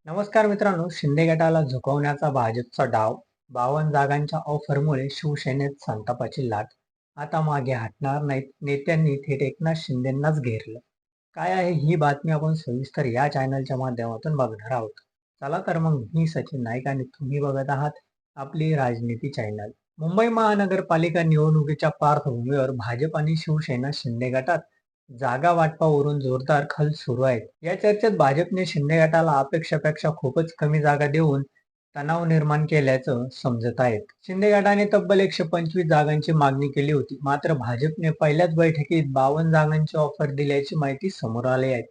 नमस्कार मित्रांनो, शिंदे गटाला झुकवण्याचा भाजपचा डाव. 52 जागांच्या ऑफरमुळे शिवसेनेत संतापाची लाट. आता मागे हटणार नाहीत. नेत्यांनी थेट एकनाथ शिंदेंनाच घेरलं. काय आहे ही बातमी, आपण सविस्तर या चॅनलच्या माध्यमातून बघणार आहोत. चला तर मग, मी सचिन नाईक आणि तुम्ही बघत आहात आपली राजनीती चॅनल. मुंबई महानगरपालिका निवडणुकीच्या पार्श्वभूमीवर भाजप आणि शिवसेना शिंदे गटात जागा वाटपावरून जोरदार खल सुरू आहेत. या चर्चेत भाजपने शिंदे गटाला अपेक्षेपेक्षा खूपच कमी जागा देऊन तणाव निर्माण केल्याचं समजत आहे. शिंदे गटाने तब्बल 125 जागांची मागणी केली होती, मात्र भाजपने पहिल्याच बैठकीत 52 जागांची ऑफर दिल्याची माहिती समोर आली आहे.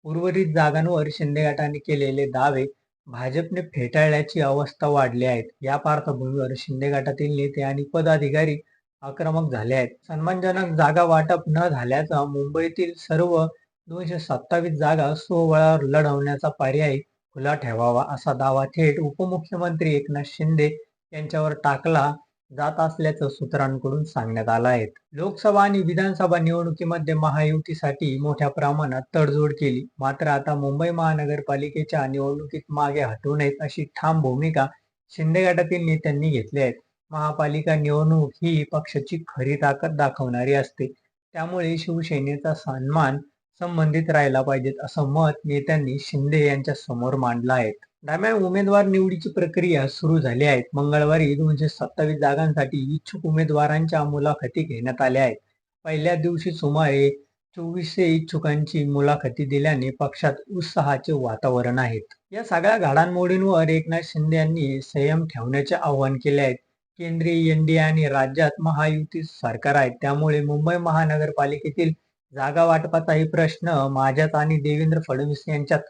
उर्वरित जागांवर शिंदे गटाने केलेले दावे भाजपने फेटाळल्याची अवस्था वाढली आहे. या पार्श्वभूमीवर शिंदे गटातील नेते आणि पदाधिकारी आक्रमक झाले आहेत. सन्मानजनक जागा वाटप न झाल्याचा मुंबईतील सर्व 227 जागा स्वबळावर लढवण्याचा पर्याय खुला ठेवावा, असा दावा थेट उपमुख्यमंत्री एकनाथ शिंदे यांच्यावर टाकला जात असल्याचं सूत्रांकडून सांगण्यात आलं आहे. लोकसभा आणि विधानसभा निवडणुकीमध्ये महायुतीसाठी मोठ्या प्रमाणात तडजोड केली, मात्र आता मुंबई महानगरपालिकेच्या निवडणुकीत मागे हटू नयेत अशी ठाम भूमिका शिंदे गटातील नेत्यांनी घेतली आहे. महापालिका निवडणूक ही पक्षाची खरी ताकद दाखवणारी असते, त्यामुळे शिवसेनेचा सन्मान संबंधित राहिला पाहिजे, असं मत नेत्यांनी शिंदे यांच्या समोर मांडलं आहे. दरम्यान उमेदवार निवडीची प्रक्रिया सुरू झाली आहे. मंगळवारी 227 जागांसाठी इच्छुक उमेदवारांच्या मुलाखती घेण्यात आल्या आहेत. पहिल्या दिवशी सुमारे 2400 इच्छुकांची मुलाखती दिल्याने पक्षात उत्साहाचे वातावरण आहे. या सगळ्या घडामोडींवर एकनाथ शिंदे यांनी संयम ठेवण्याचे आवाहन केले आहे. केंद्रीय एनडीए आणि राज्यात महायुती सरकार आहे, त्यामुळे मुंबई महानगरपालिकेतील जागा वाटपाचाही प्रश्न माझ्यात आणि देवेंद्र फडणवीस यांच्यात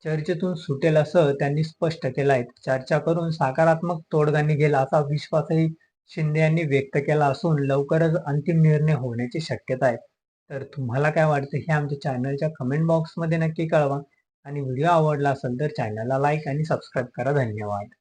चर्चेतून सुटेल, असं त्यांनी स्पष्ट केलं आहे. चर्चा करून सकारात्मक तोडगा निघेल असा विश्वासही शिंदे यांनी व्यक्त केला असून लवकरच अंतिम निर्णय होण्याची शक्यता आहे. तर तुम्हाला काय वाटतं हे आमच्या चॅनलच्या कमेंट बॉक्समध्ये नक्की कळवा आणि व्हिडिओ आवडला असेल तर चॅनलला लाईक आणि सबस्क्राईब करा. धन्यवाद.